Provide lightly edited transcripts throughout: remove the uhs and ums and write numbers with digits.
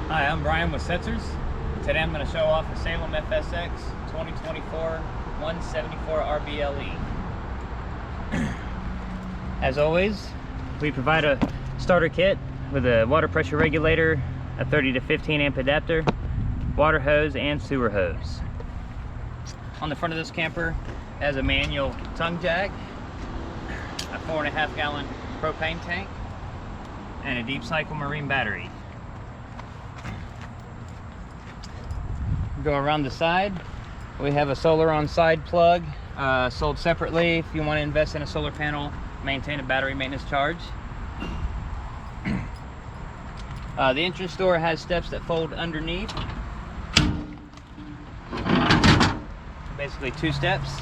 Hi, I'm Brian with SETZER'S. Today I'm going to show off a Salem FSX 2024 174 RBLE. As always, we provide a starter kit with a water pressure regulator, a 30 to 15 amp adapter, water hose, and sewer hose. On the front of this camper has a manual tongue jack, a 4.5 gallon propane tank, and a deep cycle marine battery. Go around the side, we have a solar on side plug, sold separately if you want to invest in a solar panel, maintain a battery maintenance charge. The entrance door has steps that fold underneath, basically 2 steps.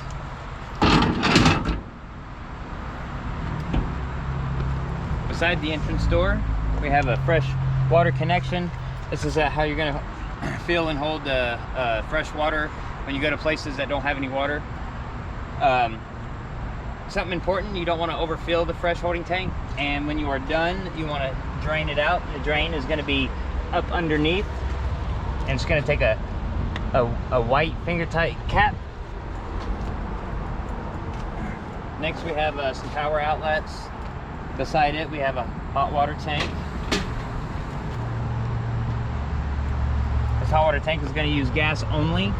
Beside the entrance door we have a fresh water connection. This is how you're going to fill and hold fresh water when you go to places that don't have any water. Something important, you don't want to overfill the fresh holding tank, and when you are done you want to drain it out. The drain is going to be up underneath, and it's going to take a white finger tight cap. Next we have some power outlets. Beside it we have a hot water tank. This hot water tank is going to use gas only.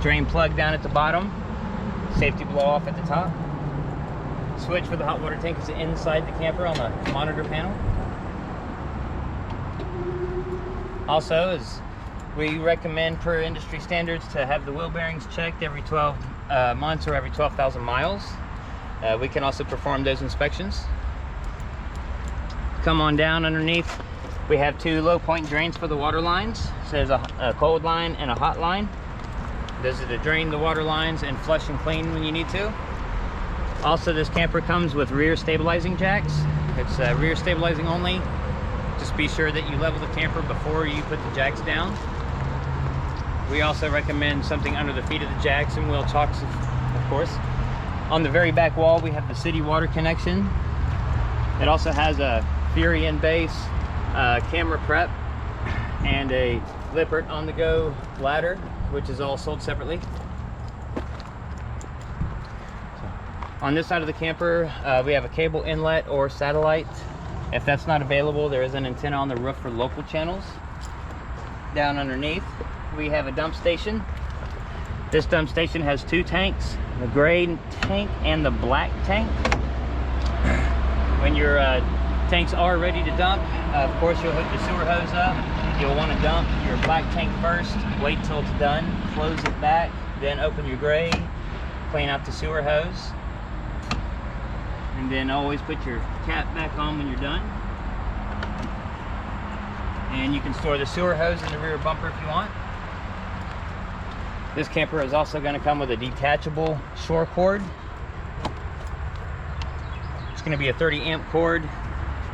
Drain plug down at the bottom, safety blow off at the top. Switch for the hot water tank is inside the camper on the monitor panel. Also, as we recommend per industry standards to have the wheel bearings checked every 12 months or every 12,000 miles. We can also perform those inspections. Come on down underneath. We have 2 low point drains for the water lines. So there's a cold line and a hot line. Those are to drain the water lines and flush and clean when you need to. Also, this camper comes with rear stabilizing jacks. It's rear stabilizing only. Just be sure that you level the camper before you put the jacks down. We also recommend something under the feet of the jacks and wheel chocks, of course. On the very back wall we have the city water connection. It also has a Fury and base, camera prep, and a Lippert on the go ladder, which is all sold separately. On this side of the camper we have a cable inlet or satellite. If that's not available, there is an antenna on the roof for local channels. Down underneath we have a dump station. This dump station has 2 tanks, the gray tank and the black tank. When your tanks are ready to dump, of course you'll hook the sewer hose up. You'll want to dump your black tank first, wait till it's done, close it back, then open your gray, clean out the sewer hose, and then always put your cap back on when you're done. And you can store the sewer hose in the rear bumper if you want. This camper is also going to come with a detachable shore cord. It's going to be a 30 amp cord,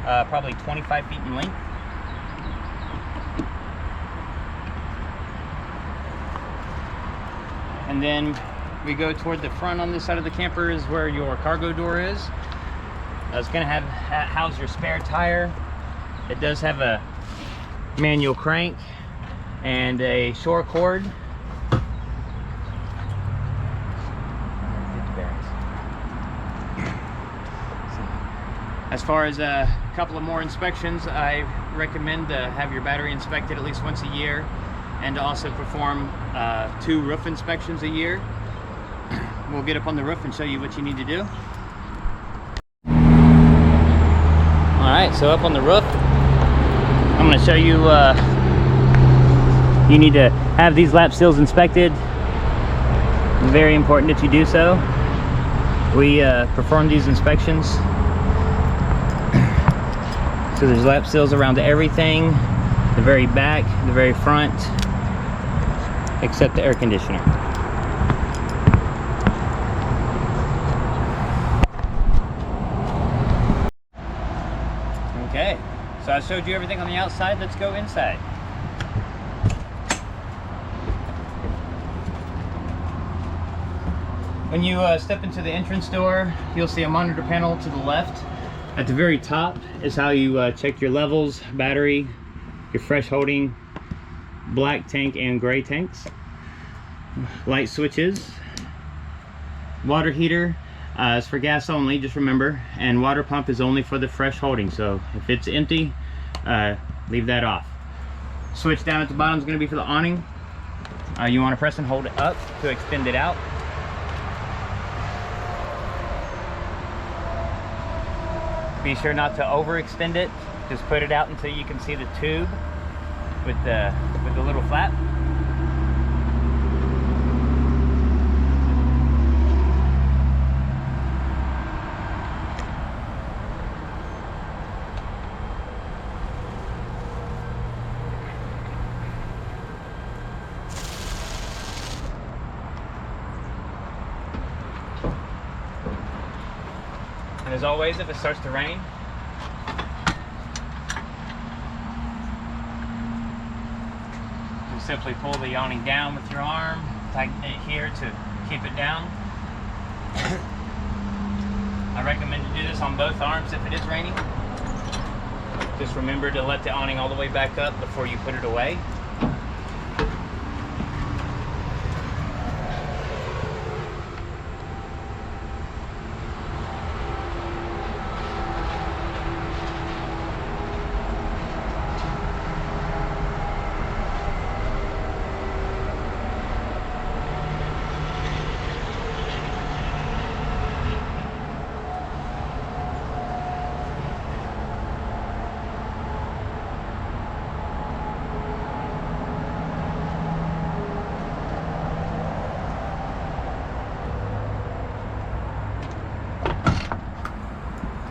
probably 25 feet in length. And then we go toward the front on this side of the camper is where your cargo door is. It's going to house your spare tire. It does have a manual crank and a shore cord. As far as a couple of more inspections, I recommend to have your battery inspected at least once a year, and to also perform 2 roof inspections a year. We'll get up on the roof and show you what you need to do. Alright, so up on the roof, I'm going to show you, you need to have these lap seals inspected. Very important that you do so. We perform these inspections. So there's lap seals around everything, the very back, the very front, except the air conditioner. Okay, so I showed you everything on the outside. Let's go inside. When you step into the entrance door, you'll see a monitor panel to the left. At the very top is how you check your levels, battery, your fresh holding, black tank and gray tanks. Light switches. Water heater is for gas only, just remember. And water pump is only for the fresh holding. So if it's empty, leave that off. Switch down at the bottom is going to be for the awning. You want to press and hold it up to extend it out. Be sure not to overextend it. Just put it out until you can see the tube with the little flap. And as always, if it starts to rain, you simply pull the awning down with your arm, tighten it here to keep it down. I recommend you do this on both arms if it is raining. Just remember to let the awning all the way back up before you put it away.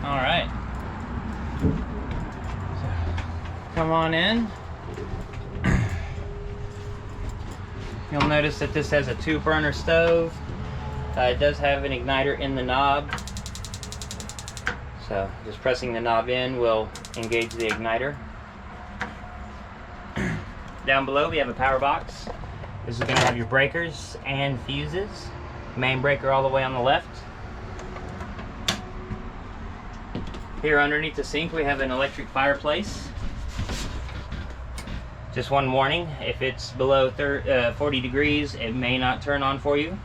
Alright, come on in. You'll notice that this has a 2-burner stove. It does have an igniter in the knob. So just pressing the knob in will engage the igniter. Down below we have a power box. This is going to have your breakers and fuses. Main breaker all the way on the left. Here underneath the sink we have an electric fireplace. Just one warning, if it's below 40 degrees, it may not turn on for you.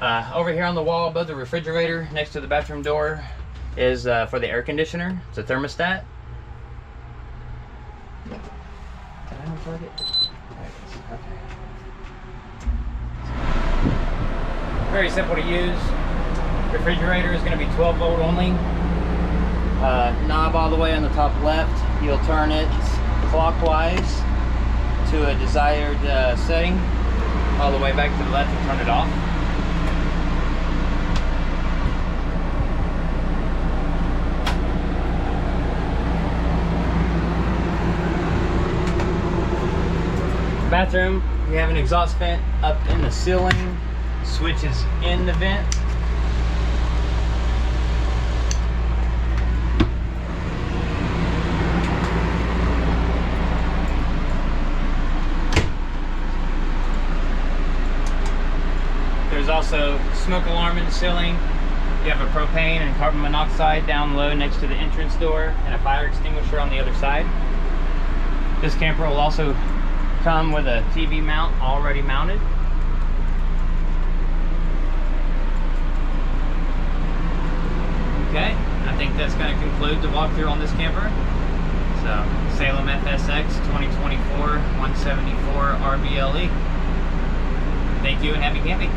Over here on the wall above the refrigerator, next to the bathroom door, is for the air conditioner. It's a thermostat. Did I unplug it? There it is. Okay. Very simple to use. Refrigerator is going to be 12 volt only. Knob all the way on the top left. You'll turn it clockwise to a desired setting. All the way back to the left and turn it off. Bathroom, we have an exhaust vent up in the ceiling. Switch is in the vent. There's also a smoke alarm in the ceiling. You have a propane and carbon monoxide down low next to the entrance door and a fire extinguisher on the other side. This camper will also come with a TV mount already mounted. Okay, I think that's going to conclude the walkthrough on this camper. So, Salem FSX 2024 174 RBLE. Thank you and happy camping.